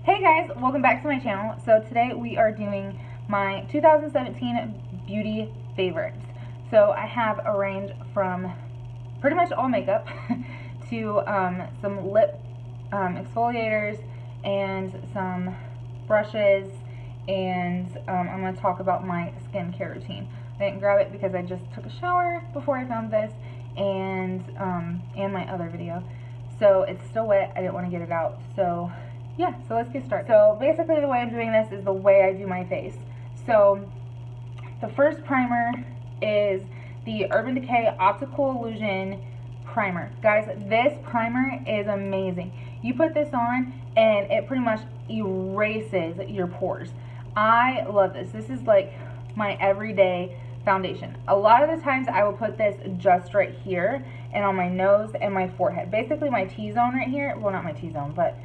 Hey guys, welcome back to my channel. So today we are doing my 2017 beauty favorites. So I have a range from pretty much all makeup to some lip exfoliators and some brushes, and I'm going to talk about my skincare routine. I didn't grab it because I just took a shower before I found this and my other video. So it's still wet, I didn't want to get it out. So yeah, so let's get started. So basically the way I'm doing this is the way I do my face. So the first primer is the Urban Decay Optical Illusion Primer. Guys, this primer is amazing. You put this on and it pretty much erases your pores. I love this. This is like my everyday foundation. A lot of the times I will put this just right here and on my nose and my forehead. Basically my T-zone right here. Well, not my T-zone, but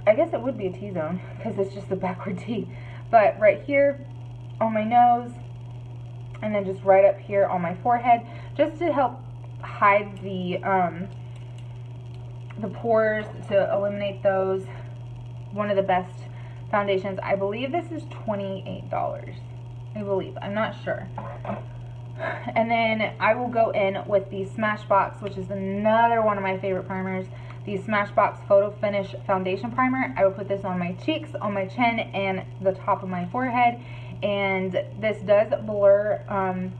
I guess it would be a T-zone because it's just the backward T. But right here on my nose and then just right up here on my forehead, just to help hide the pores, to eliminate those. One of the best foundations. I believe this is $28. I believe. I'm not sure. And then I will go in with the Smashbox, which is another one of my favorite primers. The Smashbox Photo Finish Foundation Primer. I will put this on my cheeks, on my chin, and the top of my forehead. And this does blur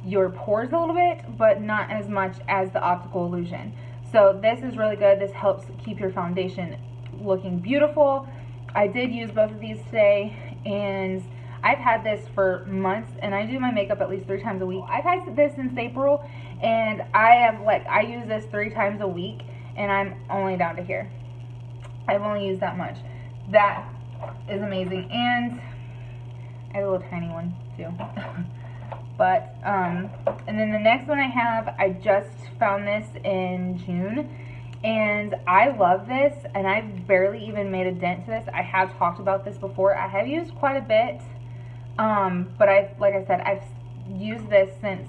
your pores a little bit, but not as much as the Optical Illusion. So this is really good. This helps keep your foundation looking beautiful. I did use both of these today, and I've had this for months, and I do my makeup at least 3 times a week. I've had this since April, and I use this 3 times a week, and I'm only down to here. I've only used that much. That is amazing, and I have a little tiny one too. But and then the next one I have, I just found this in June, and I love this, and I've barely even made a dent to this. I have talked about this before. I have used quite a bit, but like I said, I've used this since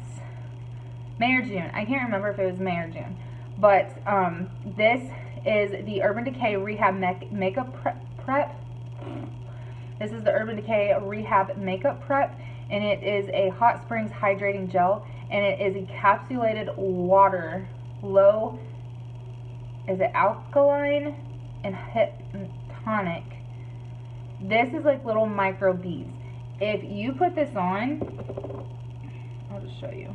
May or June. I can't remember if it was May or June, but this is the Urban Decay Rehab Makeup Prep. This is the Urban Decay Rehab Makeup Prep, and it is a Hot Springs Hydrating Gel, and it is encapsulated water, low, is it alkaline and tonic. This is like little micro beads. If you put this on, I'll just show you.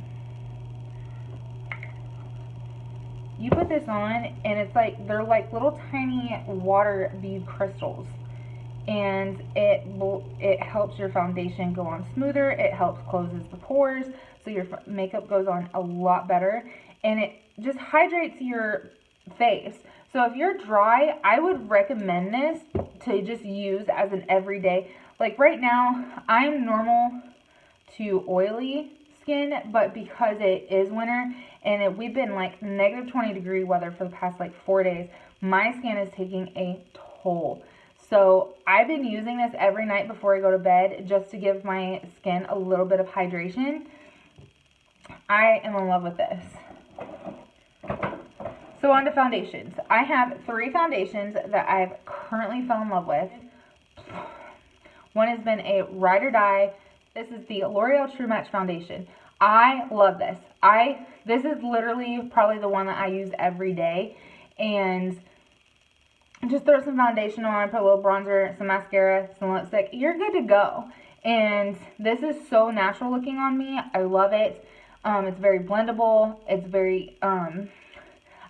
You put this on and it's like, they're like little tiny water bead crystals, and it helps your foundation go on smoother. It helps closes the pores, so your makeup goes on a lot better, and it just hydrates your face. So if you're dry, I would recommend this to just use as an everyday. Like right now, I'm normal to oily skin, but because it is winter and we've been like negative 20-degree weather for the past like 4 days, my skin is taking a toll. So I've been using this every night before I go to bed just to give my skin a little bit of hydration. I am in love with this. So on to foundations. I have 3 foundations that I've currently fell in love with. One has been a Ride or Die. This is the L'Oreal True Match Foundation. I love this. This is literally probably the one that I use every day. And just throw some foundation on, put a little bronzer, some mascara, some lipstick. You're good to go. And this is so natural looking on me. I love it. It's very blendable. It's very, I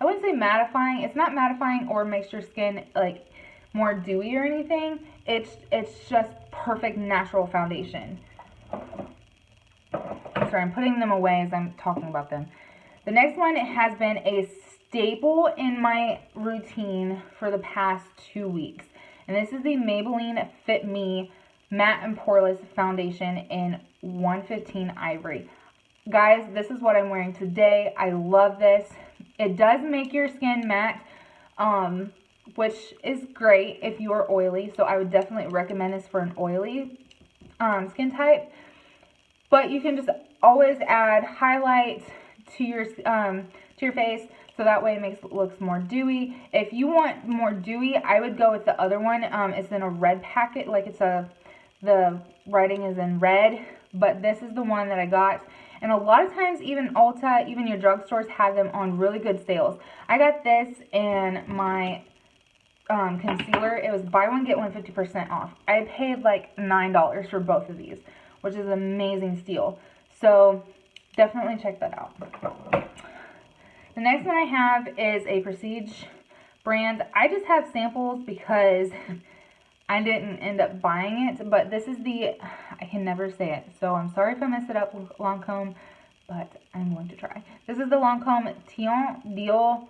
wouldn't say mattifying. It's not mattifying or makes your skin like more dewy or anything. It's just perfect natural foundation. Sorry, I'm putting them away as I'm talking about them. The next one has been a staple in my routine for the past 2 weeks. And this is the Maybelline Fit Me Matte and Poreless Foundation in 115 Ivory. Guys, this is what I'm wearing today. I love this. It does make your skin matte, which is great if you are oily. So I would definitely recommend this for an oily skin type. But you can just always add highlight to your face, so that way it looks more dewy. If you want more dewy, I would go with the other one. It's in a red packet, like the writing is in red, but this is the one that I got. And a lot of times, even Ulta, even your drugstores have them on really good sales. I got this and my concealer. It was buy one, get one 50% off. I paid like $9 for both of these, which is an amazing steal. So definitely check that out. The next one I have is a Prestige brand. I just have samples because I didn't end up buying it, but this is I can never say it, so I'm sorry if I mess it up, Lancome, but I'm going to try. This is the Lancome Teint Deal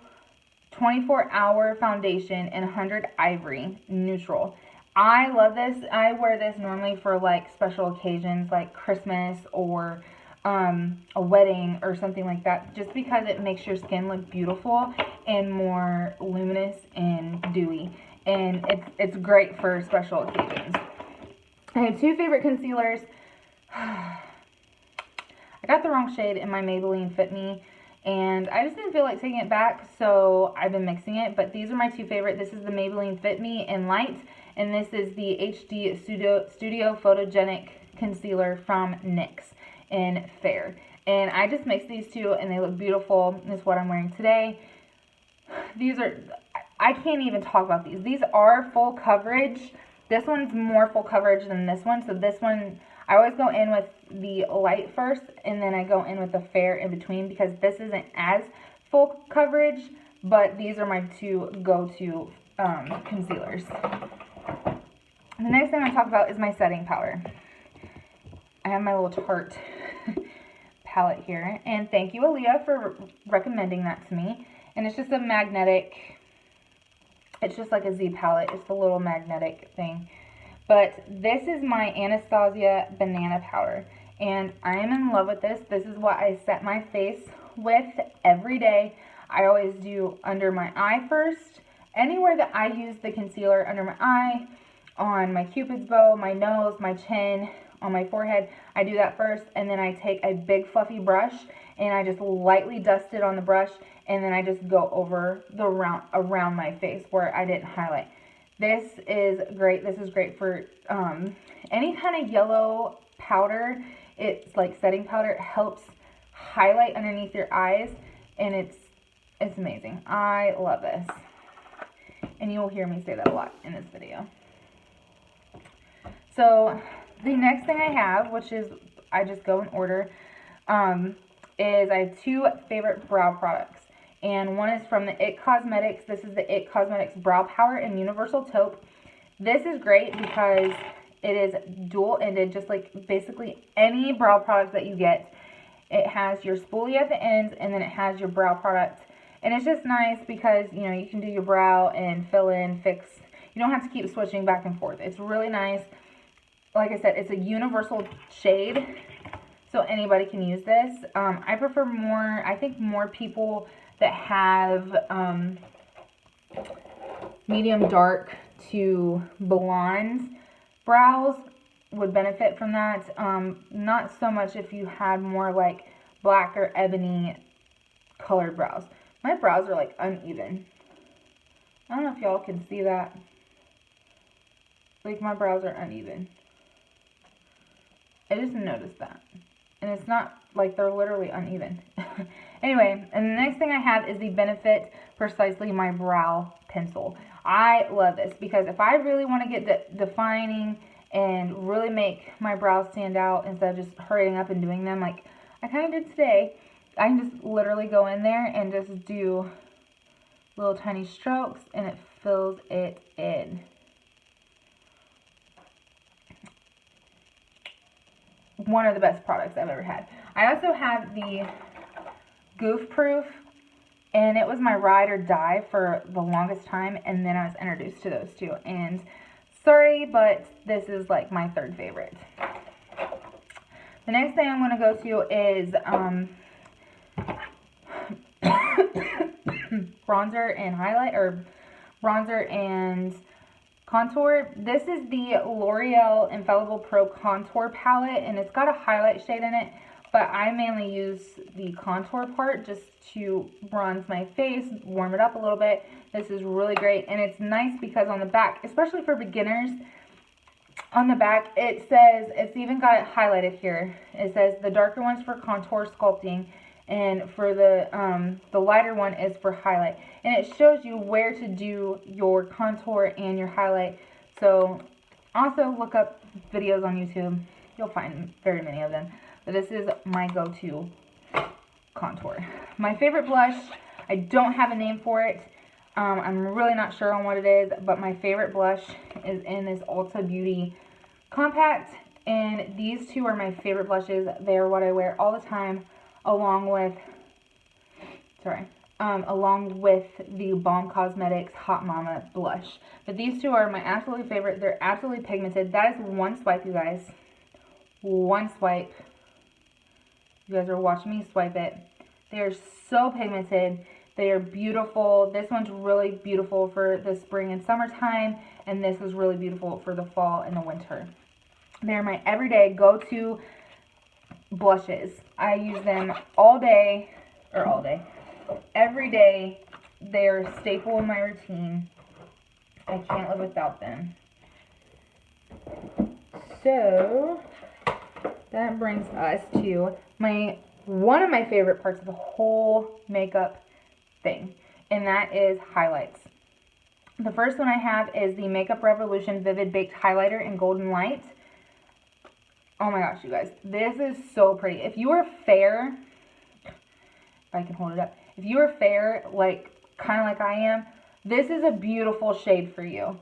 24-hour foundation in 100 Ivory Neutral. I love this. I wear this normally for like special occasions like Christmas or a wedding or something like that, just because it makes your skin look beautiful and more luminous and dewy, and it's great for special occasions. I have two favorite concealers. I got the wrong shade in my Maybelline Fit Me, and I just didn't feel like taking it back, so I've been mixing it. But these are my two favorite. This is the Maybelline Fit Me in Light, and this is the HD Studio Photogenic Concealer from NYX in Fair. And I just mixed these two, and they look beautiful. This is what I'm wearing today. These are, I can't even talk about these. These are full coverage. This one's more full coverage than this one. So this one, I always go in with the light first, and then I go in with the fair in between, because this isn't as full coverage, but these are my two go-to concealers. The next thing I'm going to talk about is my setting powder. I have my little Tarte palette here, and thank you, Aaliyah, for recommending that to me. And it's just a magnetic, it's just like a Z palette. It's the little magnetic thing. But this is my Anastasia banana powder, and I am in love with this. This is what I set my face with every day. I always do under my eye first. Anywhere that I use the concealer, under my eye, on my cupid's bow, my nose, my chin, on my forehead, I do that first, and then I take a big fluffy brush and I just lightly dust it on the brush, and then I just go over the around my face where I didn't highlight. This is great. This is great for any kind of yellow powder. It's like setting powder. It helps highlight underneath your eyes, and it's amazing. I love this, and you will hear me say that a lot in this video. So the next thing I have, which is, I just go in order, is I have two favorite brow products. And one is from the IT Cosmetics. This is the IT Cosmetics Brow Power in Universal Taupe. This is great because it is dual-ended, just like basically any brow product that you get. It has your spoolie at the ends, and then it has your brow product. And it's just nice because, you know, you can do your brow and fill in, fix. You don't have to keep switching back and forth. It's really nice. Like I said, it's a universal shade, so anybody can use this. I prefer more, I think more people that have medium dark to blonde brows would benefit from that. Not so much if you had more like black or ebony colored brows. My brows are like uneven. I don't know if y'all can see that. Like, my brows are uneven. I just noticed that. And it's not like they're literally uneven. Anyway, and the next thing I have is the Benefit Precisely My Brow Pencil. I love this because if I really want to get defining and really make my brows stand out instead of just hurrying up and doing them like I kind of did today, I can just literally go in there and just do little tiny strokes, and it fills it in. One of the best products I've ever had. I also have the Goof Proof, and it was my ride or die for the longest time, and then I was introduced to those two, and sorry, but this is like my third favorite. The next thing I'm going to go to is bronzer and highlight, or bronzer and contour. This is the L'Oreal Infallible Pro Contour Palette, and it's got a highlight shade in it, but I mainly use the contour part just to bronze my face, warm it up a little bit. This is really great, and it's nice because on the back, especially for beginners, on the back it says, it's even got it highlighted here, it says the darker one's for contour sculpting, and for the lighter one is for highlight, and it shows you where to do your contour and your highlight. So also look up videos on YouTube, you'll find very many of them, but this is my go-to contour. My favorite blush, I don't have a name for it, I'm really not sure on what it is, but my favorite blush is in this Ulta Beauty Compact, and these two are my favorite blushes. They are what I wear all the time, along with the Balm Cosmetics Hot Mama blush. But these two are my absolute favorite. They're absolutely pigmented. That is one swipe, you guys. One swipe. You guys are watching me swipe it. They are so pigmented. They are beautiful. This one's really beautiful for the spring and summertime, and this is really beautiful for the fall and the winter. They're my everyday go-to blushes. I use them all day, every day. They're a staple in my routine. I can't live without them. So that brings us to one of my favorite parts of the whole makeup thing, and that is highlights. The first one I have is the Makeup Revolution Vivid Baked Highlighter in Golden Light. Oh my gosh, you guys, this is so pretty. If you are fair, if I can hold it up, if you are fair, like kind of like I am, this is a beautiful shade for you.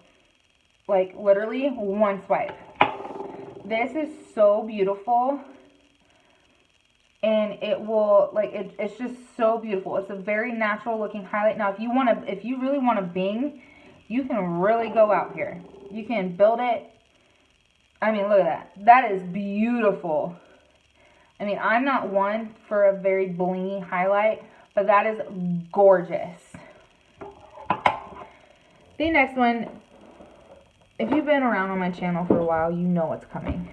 Like literally one swipe. This is so beautiful. And it will, like, it's just so beautiful. It's a very natural looking highlight. Now, if you really want to bing, you can really go out here. You can build it. I mean, look at that. That is beautiful. I mean, I'm not one for a very blingy highlight, but that is gorgeous. The next one, if you've been around on my channel for a while, you know what's coming.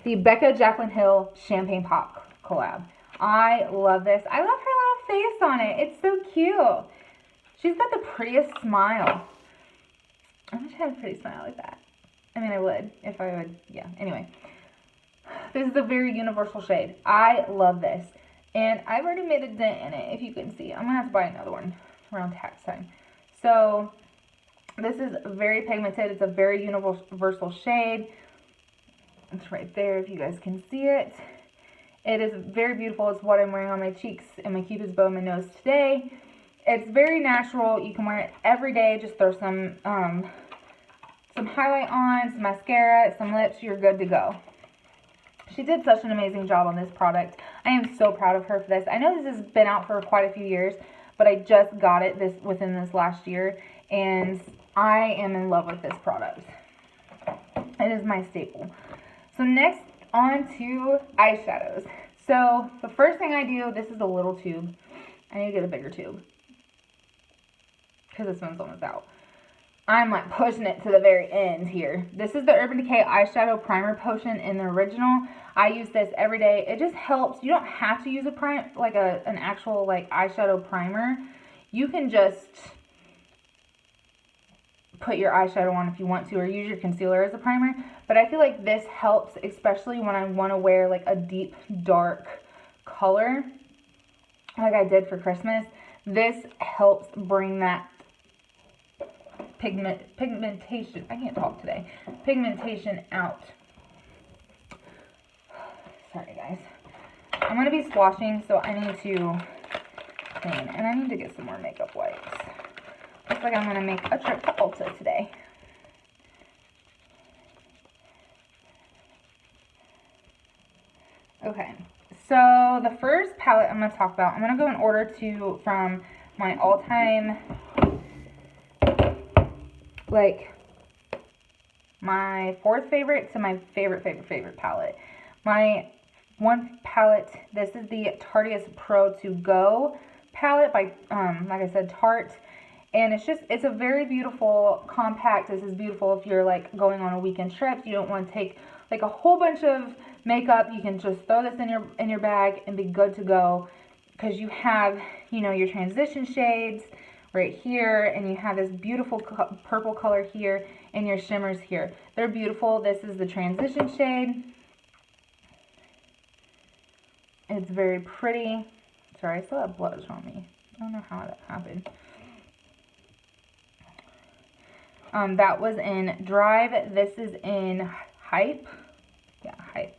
The Becca Jaclyn Hill Champagne Pop collab. I love this. I love her little face on it. It's so cute. She's got the prettiest smile. I wish I had a pretty smile like that. I mean, I would if I would. Yeah. Anyway, this is a very universal shade. I love this, and I've already made a dent in it. If you can see, I'm gonna have to buy another one around tax time. So this is very pigmented. It's a very universal shade. It's right there if you guys can see it. It is very beautiful. It's what I'm wearing on my cheeks and my Cupid's bow and my nose today. It's very natural. You can wear it every day. Just throw some highlight on, some mascara, some lips. You're good to go. She did such an amazing job on this product. I am so proud of her for this. I know this has been out for quite a few years, but I just got it within this last year, and I am in love with this product. It is my staple. So next, on to eyeshadows. So the first thing I do, this is a little tube. I need to get a bigger tube because this one's almost out. I'm like pushing it to the very end here. This is the Urban Decay Eyeshadow Primer Potion in the original. I use this every day. It just helps. You don't have to use an actual like eyeshadow primer. You can just put your eyeshadow on if you want to, or use your concealer as a primer. But I feel like this helps, especially when I want to wear like a deep dark color like I did for Christmas. This helps bring that pigmentation, I can't talk today, pigmentation out. Sorry guys. I'm going to be swatching, so I need to clean, and I need to get some more makeup wipes. Looks like I'm going to make a trip to Ulta today. Okay, so the first palette I'm going to talk about, I'm going to go in order from my all-time, like, my fourth favorite to my favorite palette. My one palette, this is the Tarteist Pro To Go palette by, like I said, Tarte. And it's a very beautiful, compact. This is beautiful if you're like going on a weekend trip. You don't want to take like a whole bunch of makeup, you can just throw this in your bag and be good to go, because you have, you know, your transition shades right here, and you have this beautiful purple color here, and your shimmers here. They're beautiful. This is the transition shade. It's very pretty. Sorry, I still have blush on me. I don't know how that happened. That was in Drive. This is in Hype. Yeah, Hype.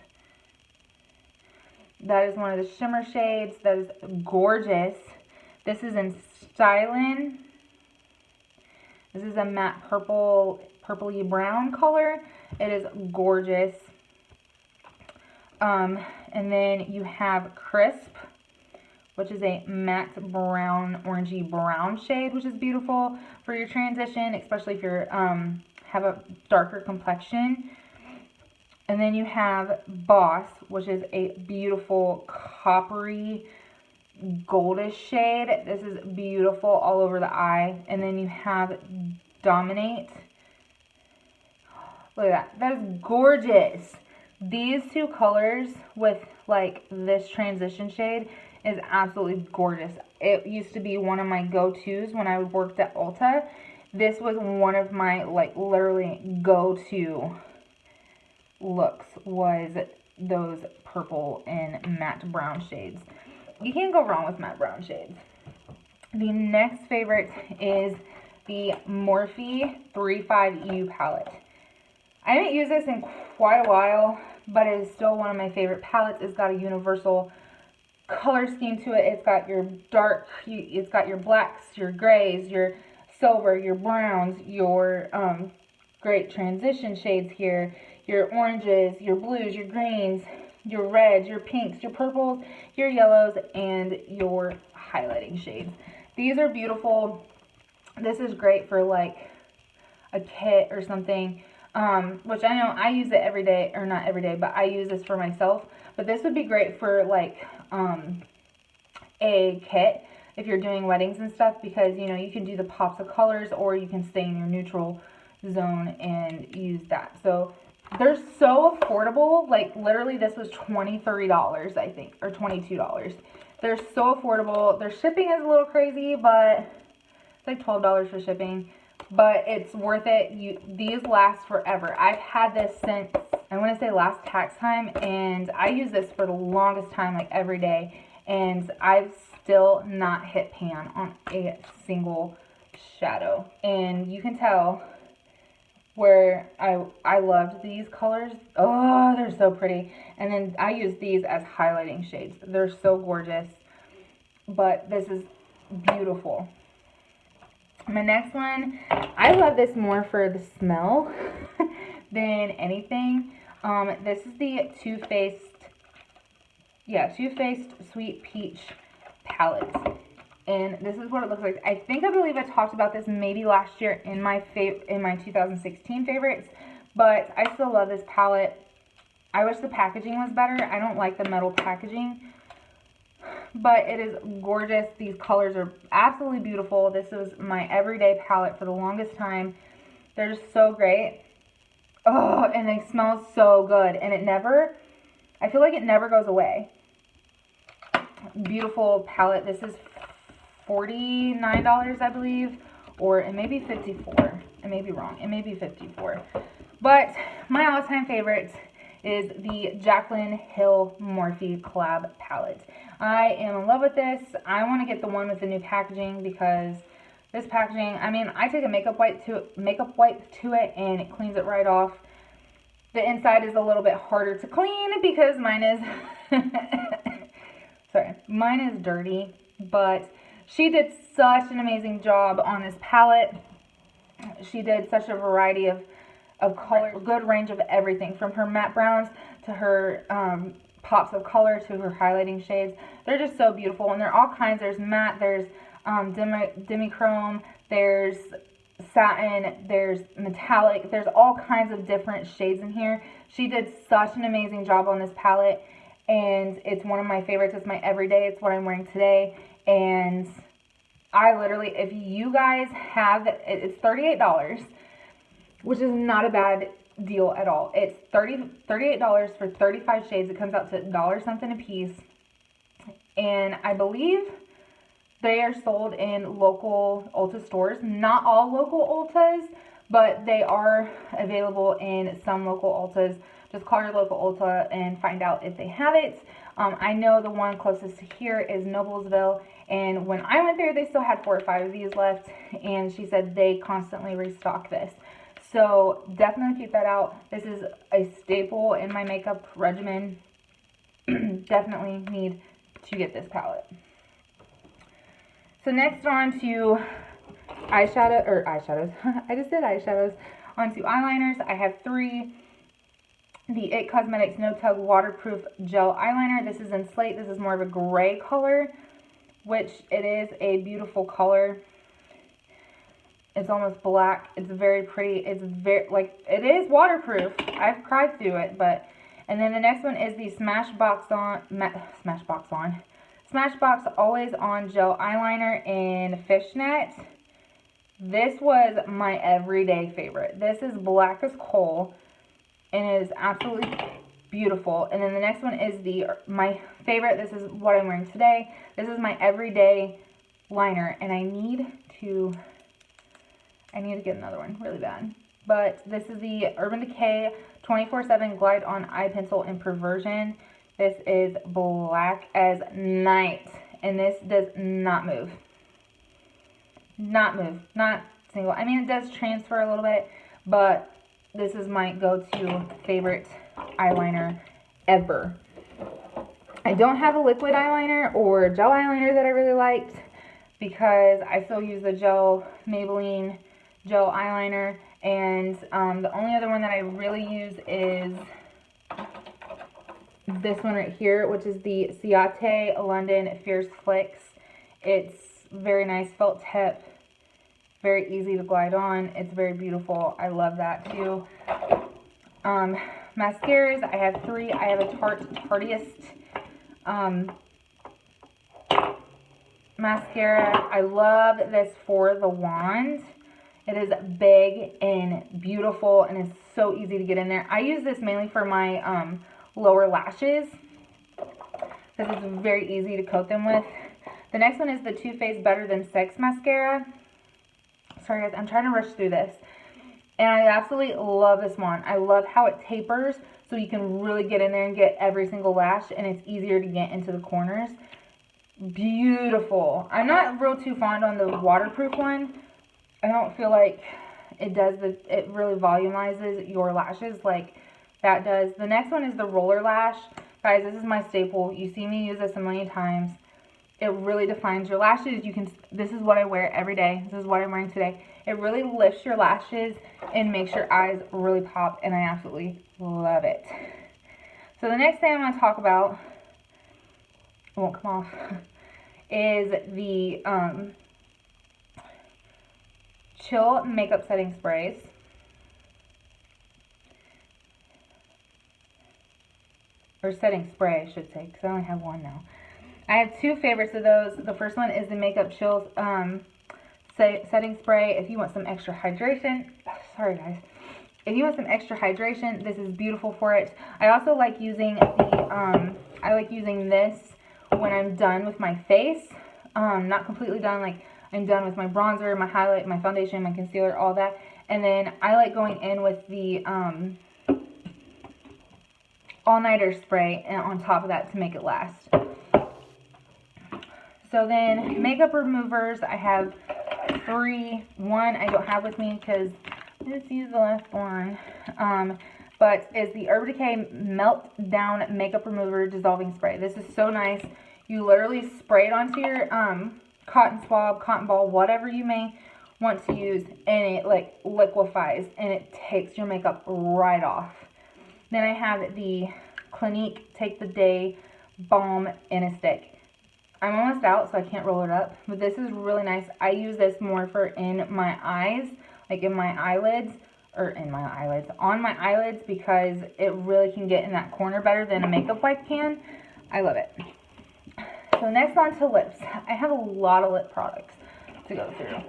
That is one of the shimmer shades. That is gorgeous. This is in Stylin'. This is a matte purpley brown color. It is gorgeous. And then you have Crisp, which is a matte brown, orangey brown shade, which is beautiful for your transition, especially if you're have a darker complexion. And then you have Boss, which is a beautiful coppery goldish shade. This is beautiful all over the eye. And then you have Dominate. Look at that. That is gorgeous. These two colors with like this transition shade is absolutely gorgeous. It used to be one of my go-tos when I worked at Ulta. This was one of my like literally go-to looks, was those purple and matte brown shades. You can't go wrong with matte brown shades. The next favorite is the Morphe 35U palette. I haven't used this in quite a while, but it is still one of my favorite palettes. It's got a universal color scheme to it. It's got your dark, it's got your blacks, your grays, your silver, your browns, your great transition shades here, your oranges, your blues, your greens, your reds, your pinks, your purples, your yellows, and your highlighting shades. These are beautiful. This is great for like a kit or something, which I know I use it every day, or not every day, but I use this for myself. But this would be great for like a kit if you're doing weddings and stuff, because you know you can do the pops of colors, or you can stay in your neutral zone and use that. So they're so affordable. Like literally this was $30, I think, or $22. They're so affordable. Their shipping is a little crazy, but it's like $12 for shipping, but it's worth it. These last forever. I've had this since, I want to say, last tax time, and I use this for the longest time, like every day, and I've still not hit pan on a single shadow. And you can tell where I loved these colors. Oh, they're so pretty. And then I use these as highlighting shades. They're so gorgeous, but this is beautiful. My next one, I love this more for the smell than anything. This is the Too Faced Sweet Peach palette. And this is what it looks like. I believe I talked about this maybe last year in my 2016 favorites, but I still love this palette. I wish the packaging was better. I don't like the metal packaging, but it is gorgeous. These colors are absolutely beautiful. This was my everyday palette for the longest time. They're just so great. Oh, and they smell so good, and I feel like it never goes away. Beautiful palette. This is $49, I believe, or it may be $54. I may be wrong. It may be $54. But my all-time favorite is the Jaclyn Hill Morphe collab palette. I am in love with this. I want to get the one with the new packaging, because this packaging, I mean, I take a makeup wipe to it and it cleans it right off. The inside is a little bit harder to clean because mine is mine is dirty, but she did such an amazing job on this palette. She did such a variety of color, good range of everything, from her matte browns to her pops of color to her highlighting shades. They're just so beautiful, and they're all kinds. There's matte, there's demi-chrome, there's satin, there's metallic, there's all kinds of different shades in here. She did such an amazing job on this palette, and it's one of my favorites. It's my everyday. It's what I'm wearing today, and I literally, if you guys have, it's $38, which is not a bad deal at all. It's $38 for 35 shades. It comes out to $1 something a piece. And I believe they are sold in local Ulta stores. Not all local Ultas, but they are available in some local Ultas. Just call your local Ulta and find out if they have it. I know the one closest to here is Noblesville, and when I went there, they still had 4 or 5 of these left, and she said they constantly restock this. So definitely keep that out. This is a staple in my makeup regimen. Definitely need to get this palette. So next on to eyeshadows. I just did eyeshadows. On to eyeliners. I have 3. The It Cosmetics No Tug Waterproof Gel Eyeliner. This is in Slate. This is more of a gray color, which it is a beautiful color. It's almost black. It's very pretty. It's very, like, it is waterproof. I've cried through it, but, and then the next one is the Smashbox Always On Gel Eyeliner in Fishnet. This was my everyday favorite. This is black as coal, and it is absolutely beautiful. And then the next one is my favorite. This is what I'm wearing today. This is my everyday liner, and I need to get another one really bad. But this is the Urban Decay 24/7 Glide On Eye Pencil in Perversion. This is black as night, and this does not move. Not single. I mean, it does transfer a little bit, but this is my go-to favorite eyeliner ever. I don't have a liquid eyeliner or gel eyeliner that I really liked, because I still use the Maybelline gel eyeliner, and the only other one that I really use is this one right here, which is the Ciate London Fierce Flicks. It's very nice felt tip, very easy to glide on. It's very beautiful. I love that too. Mascaras, I have 3. I have a Tarteist mascara. I love this For the Wand. It is big and beautiful, and it's so easy to get in there. I use this mainly for my lower lashes, because it's very easy to coat them with. The next one is the Too Faced Better Than Sex mascara. Sorry guys, I'm trying to rush through this. And I absolutely love this one. I love how it tapers, so you can really get in there and get every single lash, and it's easier to get into the corners. Beautiful. I'm not real too fond on the waterproof one. I don't feel like it really volumizes your lashes like that does. The next one is the Roller Lash. Guys, this is my staple. You see me use this a million times. It really defines your lashes. This is what I wear every day. This is what I'm wearing today. It really lifts your lashes and makes your eyes really pop, and I absolutely love it. So the next thing I'm going to talk about, it won't come off, is the Chill Makeup Setting Sprays. Or setting spray, I should say, because I only have one now. I have 2 favorites of those. The first one is the Makeup Chills setting spray. If you want some extra hydration, sorry guys. If you want some extra hydration, this is beautiful for it. I also like using this when I'm done with my face. Not completely done, like I'm done with my bronzer, my highlight, my foundation, my concealer, all that. And then I like going in with the all-nighter spray and on top of that to make it last. So then makeup removers, I have 3. One I don't have with me because I just used the last one. But it's the Urban Decay Meltdown Makeup Remover Dissolving Spray. This is so nice. You literally spray it onto your cotton swab, cotton ball, whatever you may want to use, and it like liquefies and it takes your makeup right off. Then I have the Clinique Take the Day Balm in a Stick. I'm almost out, so I can't roll it up, but this is really nice. I use this more for in my eyes, like in my eyelids, or on my eyelids, because it really can get in that corner better than a makeup wipe can. I love it. So next on to lips. I have a lot of lip products to go through.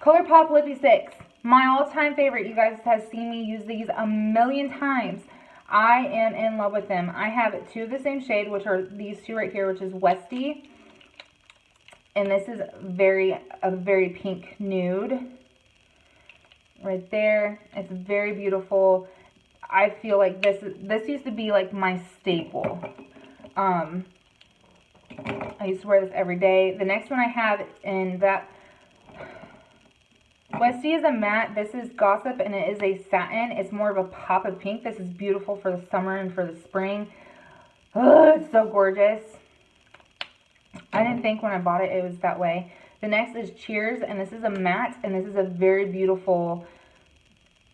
ColourPop Lippy Sticks. My all-time favorite. You guys have seen me use these a million times. I am in love with them. I have two of the same shade, which are these two right here, which is Westy. And this is a very pink nude. Right there. It's very beautiful. I feel like this used to be like my staple. I used to wear this every day. The next one I have in that Westy is a matte. This is Gossip, and it is a satin. It's more of a pop of pink. This is beautiful for the summer and for the spring. Oh, it's so gorgeous. I didn't think when I bought it was that way. The next is Cheers, and this is a matte, and this is a very beautiful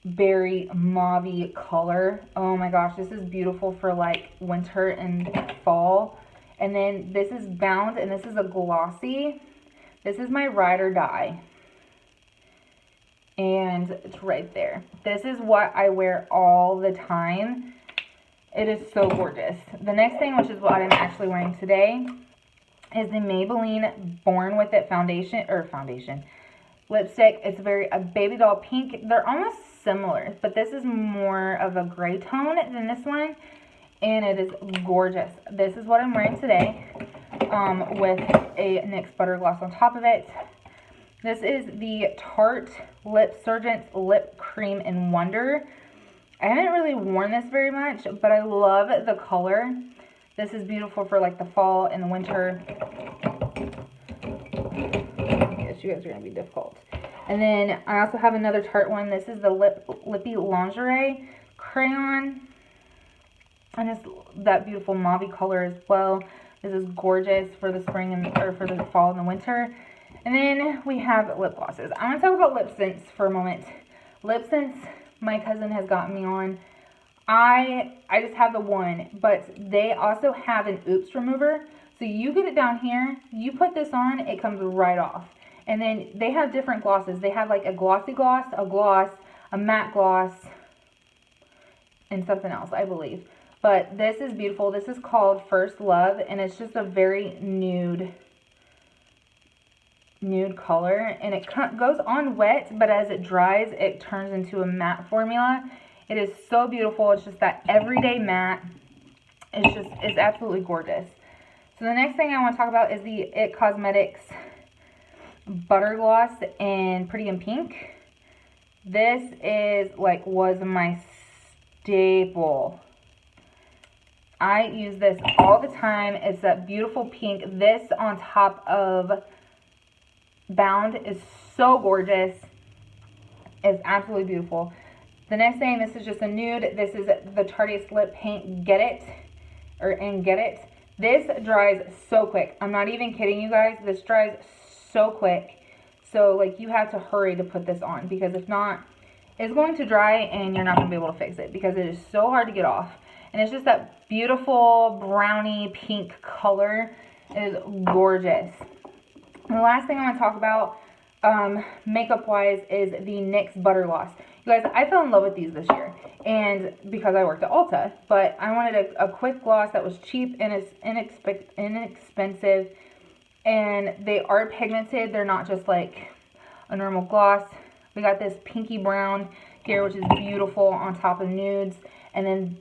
berry mauve-y color. Oh my gosh, this is beautiful for like winter and fall. And then this is Bound, and this is a glossy. This is my ride or die. And it's right there. This is what I wear all the time. It is so gorgeous. The next thing, which is what I'm actually wearing today, is the Maybelline Born With It foundation lipstick. It's a baby doll pink. They're almost similar, but this is more of a gray tone than this one, and it is gorgeous. This is what I'm wearing today, with a NYX Butter Gloss on top of it. This is the Tarte Lip Surgeon's Lip Cream in Wonder. I haven't really worn this very much, but I love the color. This is beautiful for like the fall and the winter. I guess you guys are going to be difficult. And then I also have another Tarte one. This is the Lippy Lingerie Crayon. And it's that beautiful mauve color as well. This is gorgeous for the spring or for the fall and the winter. And then we have lip glosses. I want to talk about lip scents for a moment. Lip scents, my cousin has gotten me on. I just have the one, but they also have an oops remover. So you get it down here, you put this on, it comes right off. And then they have different glosses. They have like a glossy gloss, a matte gloss, and something else, I believe. But this is beautiful. This is called First Love, and it's just a very nude color, and it goes on wet, but as it dries it turns into a matte formula. It is so beautiful. It's just that everyday matte. It's absolutely gorgeous. So the next thing I want to talk about is the IT Cosmetics Butter Gloss in Pretty in Pink. This was my staple. I use this all the time. It's that beautiful pink. This on top of Bound is so gorgeous. It's absolutely beautiful. The next thing, this is just a nude. This is the Tarteist Lip Paint Get It. This dries so quick. I'm not even kidding you guys. This dries so quick. So like you have to hurry to put this on, because if not, it's going to dry and you're not going to be able to fix it because it is so hard to get off. And it's just that beautiful brownie pink color. It is gorgeous. And the last thing I want to talk about makeup-wise is the NYX Butter Gloss. You guys, I fell in love with these this year, and because I worked at Ulta, but I wanted a quick gloss that was cheap and is inexpensive, and they are pigmented. They're not just like a normal gloss. We got this pinky brown here, which is beautiful on top of nudes. And then,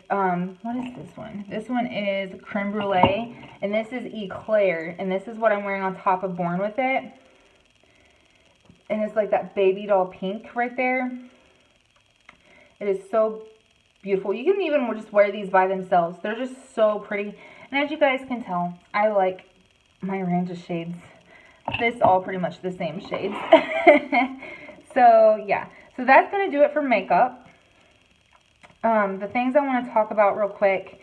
what is this one? This one is Creme Brulee, and this is Eclair, and this is what I'm wearing on top of Born With It. And it's like that baby doll pink right there. It is so beautiful. You can even just wear these by themselves. They're just so pretty. And as you guys can tell, I like my range of shades. This all pretty much the same shades. So, yeah. So that's going to do it for makeup. The things I want to talk about real quick,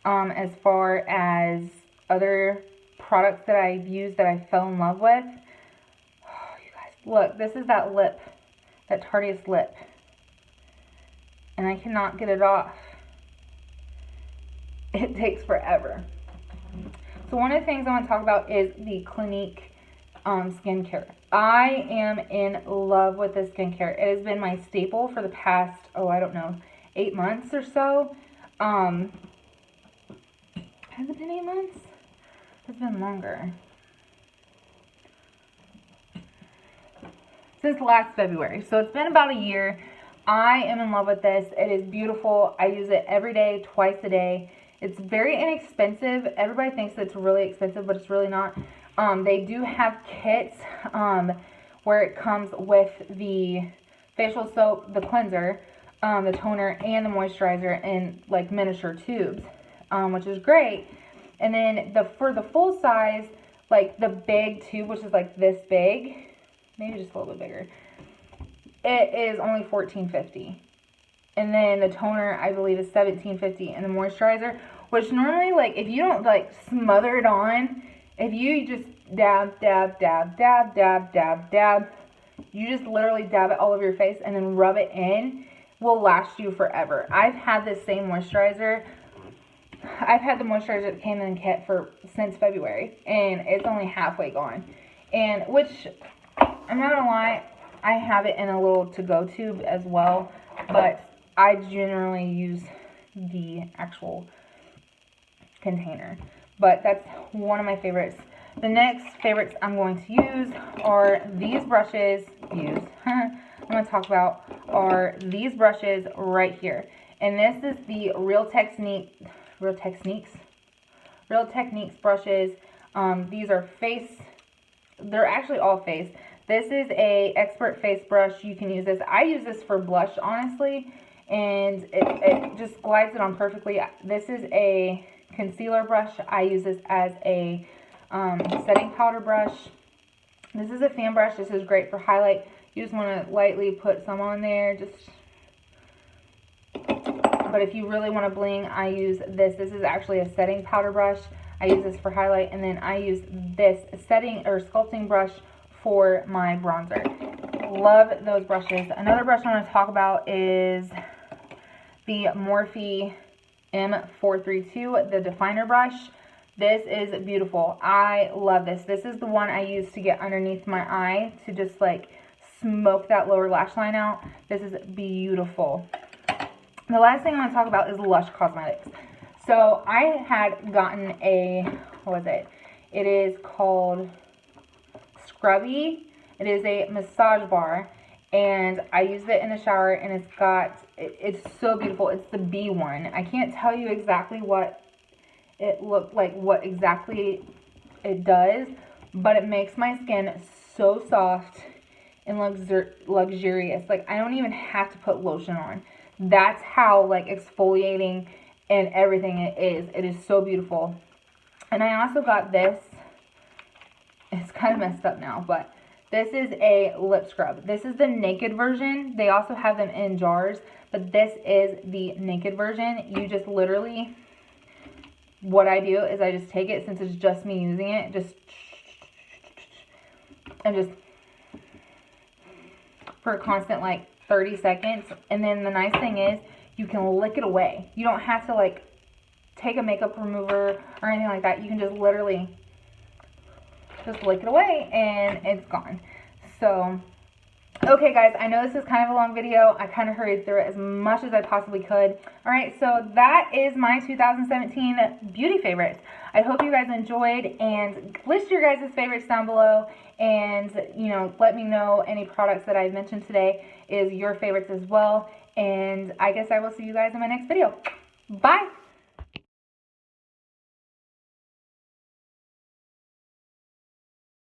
as far as other products that I've used that I fell in love with. Oh, you guys, look, this is that lip, that Tarteist lip. And I cannot get it off. It takes forever. So one of the things I want to talk about is the Clinique skincare. I am in love with this skincare. It has been my staple for the past, I don't know, 8 months or so. Has it been 8 months? It's been longer. since last February. So it's been about a year. I am in love with this. It is beautiful. I use it every day, twice a day. It's very inexpensive. Everybody thinks it's really expensive, but it's really not. They do have kits where it comes with the facial soap, the cleanser, the toner, and the moisturizer in like miniature tubes, which is great. And then for the full size, like the big tube, which is like this big, maybe just a little bit bigger, it is only $14.50. And then the toner, I believe, is $17.50, and the moisturizer, which normally, like, if you don't like smother it on, if you just dab, dab, dab, dab, dab, dab, dab, you just literally dab it all over your face and then rub it in, will last you forever. I've had this same moisturizer. I've had the moisturizer that came in the kit since February, and it's only halfway gone. And which, I'm not gonna lie, I have it in a little to-go tube as well, but I generally use the actual container. But that's one of my favorites. The next favorites I'm going to use are these brushes. I'm going to talk about are these brushes right here. And this is the Real Techniques brushes. These are face. They're actually all face. This is a expert face brush. You can use this. I use this for blush, honestly, and it just glides it on perfectly. This is a concealer brush. I use this as a setting powder brush. This is a fan brush. This is great for highlight. You just want to lightly put some on there. But if you really want to bling, I use this. This is actually a setting powder brush. I use this for highlight, and then I use this setting or sculpting brush for my bronzer. Love those brushes. Another brush I want to talk about is the Morphe M432, the definer brush. This is beautiful. I love this. This is the one I use to get underneath my eye to just like smoke that lower lash line out. This is beautiful. The last thing I want to talk about is Lush Cosmetics. So I had gotten a, what was it? It is called Scrubby. It is a massage bar, and I used it in the shower, and it's so beautiful. It's the B one. I can't tell you exactly what it looked like, what exactly it does, but it makes my skin so soft and luxurious. Like, I don't even have to put lotion on. That's how like exfoliating and everything it is. It is so beautiful. And I also got this. It's kind of messed up now, but this is a lip scrub. This is the naked version. They also have them in jars, but this is the naked version. You just literally, what I do is I just take it, since it's just me using it, and just for a constant like 30 seconds. And then the nice thing is you can lick it away. You don't have to like take a makeup remover or anything like that. You can just literally just lick it away and it's gone. So, okay guys, I know this is kind of a long video. I kind of hurried through it as much as I possibly could. Alright, so that is my 2017 beauty favorites. I hope you guys enjoyed, and list your guys' favorites down below, and you know, let me know any products that I've mentioned today is your favorites as well. And I guess I will see you guys in my next video. Bye!